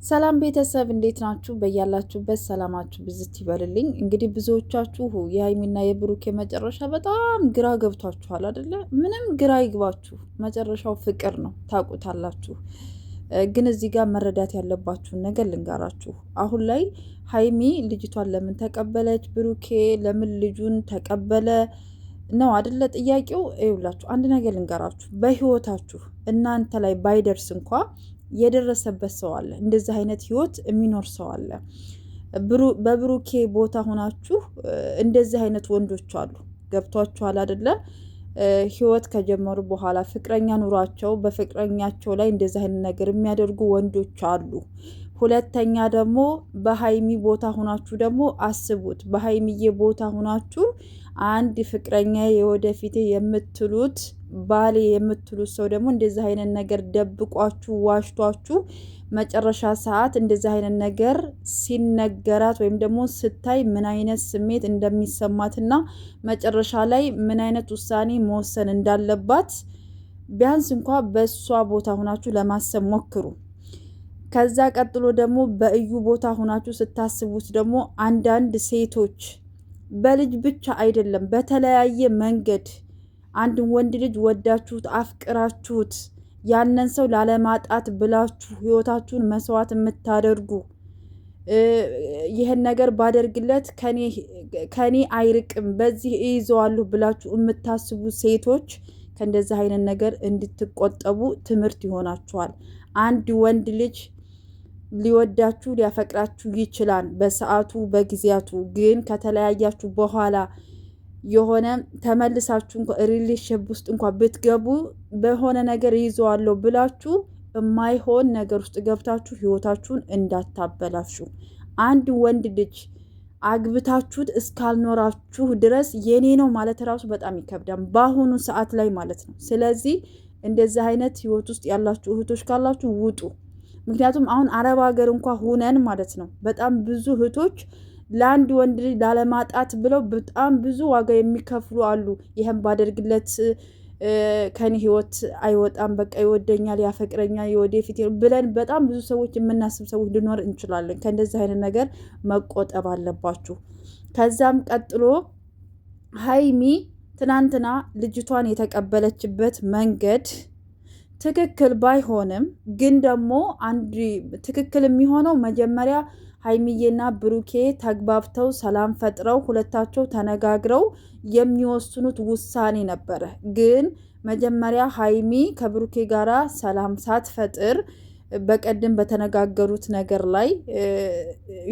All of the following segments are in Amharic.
ሰላም ቤተሰብ እንዴት ናችሁ? በያላችሁበት ሰላማችሁ ብዝት ይበልልኝ። እንግዲህ ብዙዎቻችሁ የሀይሚና የብሩክ መጨረሻ በጣም ግራ ገብቷችኋል አይደለ? ምንም ግራ ይግባችሁ፣ መጨረሻው ፍቅር ነው፣ ታውቁታላችሁ። ግን እዚህ ጋር መረዳት ያለባችሁን ነገር ልንገራችሁ። አሁን ላይ ሀይሚ ልጅቷን ለምን ተቀበለች፣ ብሩኬ ለምን ልጁን ተቀበለ ነው አይደለ ጥያቄው። ይኸውላችሁ አንድ ነገር ልንገራችሁ፣ በህይወታችሁ እናንተ ላይ ባይደርስ እንኳ የደረሰበት ሰው አለ። እንደዚህ አይነት ህይወት የሚኖር ሰው አለ። በብሩኬ ቦታ ሆናችሁ እንደዚህ አይነት ወንዶች አሉ። ገብቷችኋል አይደለ? ህይወት ከጀመሩ በኋላ ፍቅረኛ ኑሯቸው በፍቅረኛቸው ላይ እንደዚህ አይነት ነገር የሚያደርጉ ወንዶች አሉ። ሁለተኛ ደግሞ በሀይሚ ቦታ ሆናችሁ ደግሞ አስቡት። በሀይሚዬ ቦታ ሆናችሁ አንድ ፍቅረኛ የወደፊት የምትሉት ባሌ የምትሉት ሰው ደግሞ እንደዚህ አይነት ነገር ደብቋችሁ ዋሽቷችሁ መጨረሻ ሰዓት እንደዚህ አይነት ነገር ሲነገራት ወይም ደግሞ ስታይ ምን አይነት ስሜት እንደሚሰማትና መጨረሻ ላይ ምን አይነት ውሳኔ መወሰን እንዳለባት ቢያንስ እንኳ በእሷ ቦታ ሆናችሁ ለማሰብ ሞክሩ። ከዛ ቀጥሎ ደግሞ በእዩ ቦታ ሆናችሁ ስታስቡት ደግሞ አንዳንድ ሴቶች በልጅ ብቻ አይደለም በተለያየ መንገድ አንድ ወንድ ልጅ ወዳችሁት አፍቅራችሁት ያንን ሰው ላለማጣት ብላችሁ ህይወታችሁን መስዋዕት የምታደርጉ ይህን ነገር ባደርግለት ከኔ አይርቅም በዚህ እይዘዋለሁ ብላችሁ የምታስቡ ሴቶች ከእንደዚህ አይነት ነገር እንድትቆጠቡ ትምህርት ይሆናችኋል። አንድ ወንድ ልጅ ሊወዳችሁ ሊያፈቅራችሁ ይችላል በሰዓቱ በጊዜያቱ። ግን ከተለያያችሁ በኋላ የሆነ ተመልሳችሁ ሪሌሽንሺፕ ውስጥ እንኳን ብትገቡ በሆነ ነገር ይዘዋለሁ ብላችሁ የማይሆን ነገር ውስጥ ገብታችሁ ህይወታችሁን እንዳታበላሹ። አንድ ወንድ ልጅ አግብታችሁት እስካልኖራችሁ ድረስ የኔ ነው ማለት ራሱ በጣም ይከብዳል በአሁኑ ሰዓት ላይ ማለት ነው። ስለዚህ እንደዚህ አይነት ህይወት ውስጥ ያላችሁ እህቶች ካላችሁ ውጡ። ምክንያቱም አሁን አረብ ሀገር እንኳ ሁነን ማለት ነው በጣም ብዙ እህቶች ለአንድ ወንድ ልጅ ላለማጣት ብለው በጣም ብዙ ዋጋ የሚከፍሉ አሉ። ይህም ባደርግለት ከኔ ህይወት አይወጣም፣ በቃ ይወደኛል፣ ያፈቅረኛል፣ የወደፊት ብለን በጣም ብዙ ሰዎች የምናስብ ሰዎች ልኖር እንችላለን። ከእንደዚህ አይነት ነገር መቆጠብ አለባችሁ። ከዛም ቀጥሎ ሀይሚ ትናንትና ልጅቷን የተቀበለችበት መንገድ ትክክል ባይሆንም ግን ደግሞ አንድ ትክክል የሚሆነው መጀመሪያ ሀይሚዬና ብሩኬ ተግባብተው ሰላም ፈጥረው ሁለታቸው ተነጋግረው የሚወስኑት ውሳኔ ነበረ። ግን መጀመሪያ ሀይሚ ከብሩኬ ጋራ ሰላም ሳትፈጥር በቀደም በተነጋገሩት ነገር ላይ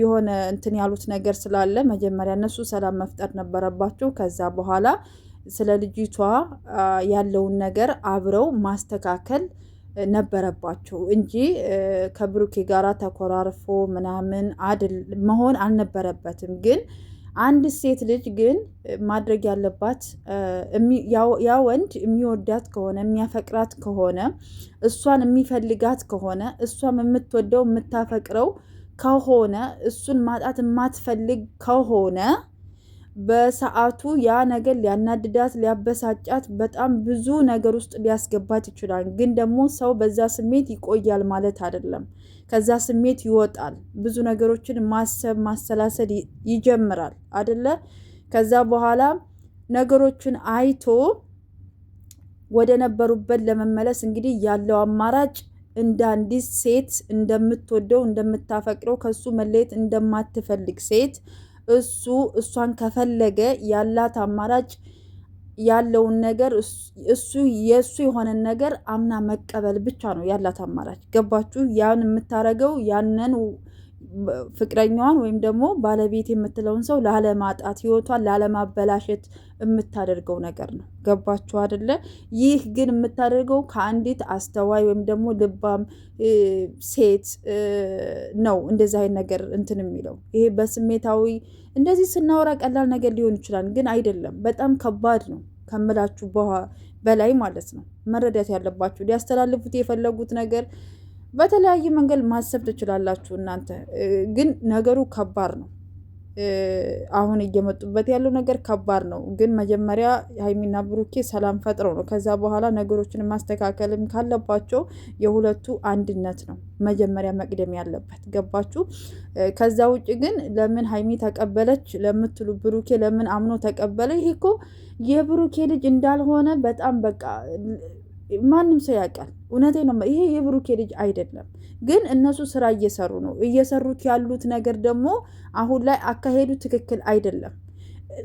የሆነ እንትን ያሉት ነገር ስላለ መጀመሪያ እነሱ ሰላም መፍጠር ነበረባቸው። ከዛ በኋላ ስለ ልጅቷ ያለውን ነገር አብረው ማስተካከል ነበረባቸው እንጂ ከብሩኬ ጋራ ተኮራርፎ ምናምን መሆን አልነበረበትም። ግን አንድ ሴት ልጅ ግን ማድረግ ያለባት ያ ወንድ የሚወዳት ከሆነ የሚያፈቅራት ከሆነ እሷን የሚፈልጋት ከሆነ እሷም የምትወደው የምታፈቅረው ከሆነ እሱን ማጣት የማትፈልግ ከሆነ በሰዓቱ ያ ነገር ሊያናድዳት ሊያበሳጫት በጣም ብዙ ነገር ውስጥ ሊያስገባት ይችላል። ግን ደግሞ ሰው በዛ ስሜት ይቆያል ማለት አይደለም። ከዛ ስሜት ይወጣል። ብዙ ነገሮችን ማሰብ ማሰላሰል ይጀምራል አይደለ? ከዛ በኋላ ነገሮችን አይቶ ወደ ነበሩበት ለመመለስ እንግዲህ ያለው አማራጭ እንደ አንዲት ሴት እንደምትወደው እንደምታፈቅረው ከሱ መለየት እንደማትፈልግ ሴት እሷን ከፈለገ ያላት አማራጭ ያለውን ነገር እሱ የእሱ የሆነን ነገር አምና መቀበል ብቻ ነው ያላት አማራጭ። ገባችሁ? ያን የምታረገው ያንን ፍቅረኛዋን ወይም ደግሞ ባለቤት የምትለውን ሰው ላለማጣት ህይወቷን ላለማበላሸት የምታደርገው ነገር ነው። ገባችሁ አይደለ? ይህ ግን የምታደርገው ከአንዲት አስተዋይ ወይም ደግሞ ልባም ሴት ነው። እንደዚህ አይነት ነገር እንትን የሚለው ይሄ በስሜታዊ እንደዚህ ስናወራ ቀላል ነገር ሊሆን ይችላል፣ ግን አይደለም። በጣም ከባድ ነው ከምላችሁ በላይ ማለት ነው። መረዳት ያለባችሁ ሊያስተላልፉት የፈለጉት ነገር በተለያየ መንገድ ማሰብ ትችላላችሁ እናንተ፣ ግን ነገሩ ከባድ ነው። አሁን እየመጡበት ያለው ነገር ከባድ ነው። ግን መጀመሪያ ሀይሚና ብሩኬ ሰላም ፈጥረው ነው ከዛ በኋላ ነገሮችን ማስተካከልም ካለባቸው የሁለቱ አንድነት ነው መጀመሪያ መቅደም ያለበት። ገባችሁ? ከዛ ውጭ ግን ለምን ሀይሚ ተቀበለች ለምትሉ ብሩኬ ለምን አምኖ ተቀበለ? ይሄ እኮ የብሩኬ ልጅ እንዳልሆነ በጣም በቃ ማንም ሰው ያውቃል። እውነቴ ነው። ይሄ የብሩኬ ልጅ አይደለም። ግን እነሱ ስራ እየሰሩ ነው። እየሰሩት ያሉት ነገር ደግሞ አሁን ላይ አካሄዱ ትክክል አይደለም።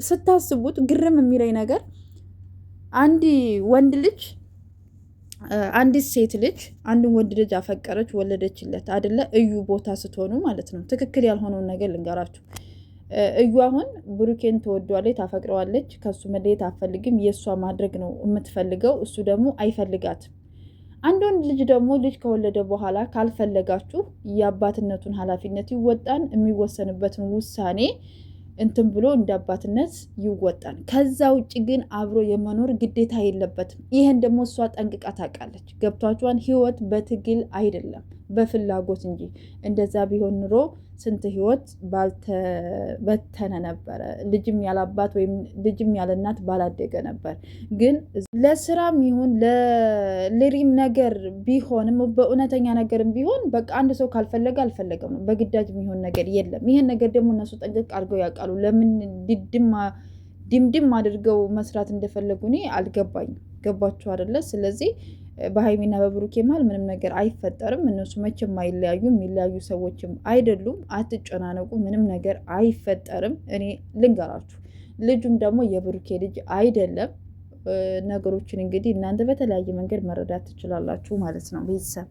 ስታስቡት ግርም የሚለኝ ነገር አንድ ወንድ ልጅ አንዲት ሴት ልጅ አንድን ወንድ ልጅ አፈቀረች፣ ወለደችለት አይደለ? እዩ ቦታ ስትሆኑ ማለት ነው። ትክክል ያልሆነውን ነገር ልንገራችሁ። እዩ አሁን ብሩኬን ትወዷለች፣ ታፈቅረዋለች፣ ከሱ መለየት አትፈልግም። የእሷ ማድረግ ነው የምትፈልገው፣ እሱ ደግሞ አይፈልጋትም። አንድ ወንድ ልጅ ደግሞ ልጅ ከወለደ በኋላ ካልፈለጋችሁ የአባትነቱን ኃላፊነት ይወጣን፣ የሚወሰንበትን ውሳኔ እንትን ብሎ እንደ አባትነት ይወጣል። ከዛ ውጭ ግን አብሮ የመኖር ግዴታ የለበትም። ይህን ደግሞ እሷ ጠንቅቃ ታውቃለች። ገብቷችኋን? ህይወት በትግል አይደለም በፍላጎት እንጂ። እንደዛ ቢሆን ኑሮ ስንት ህይወት ባልተበተነ ነበረ። ልጅም ያላባት ወይም ልጅም ያለናት ባላደገ ነበር። ግን ለስራም ይሁን ለሪም ነገር ቢሆንም በእውነተኛ ነገርም ቢሆን በቃ አንድ ሰው ካልፈለገ አልፈለገም ነው። በግዳጅ የሚሆን ነገር የለም። ይሄን ነገር ደግሞ እነሱ ጠንቅቅ አድርገው ያውቃሉ። ለምን ድምድም አድርገው መስራት እንደፈለጉ እኔ አልገባኝም። ገባችሁ አይደለ? ስለዚህ በሀይሚና በብሩኬ መሀል ምንም ነገር አይፈጠርም። እነሱ መቼም አይለያዩ፣ የሚለያዩ ሰዎችም አይደሉም። አትጨናነቁ፣ ምንም ነገር አይፈጠርም። እኔ ልንገራችሁ፣ ልጁም ደግሞ የብሩኬ ልጅ አይደለም። ነገሮችን እንግዲህ እናንተ በተለያየ መንገድ መረዳት ትችላላችሁ ማለት ነው ቤተሰብ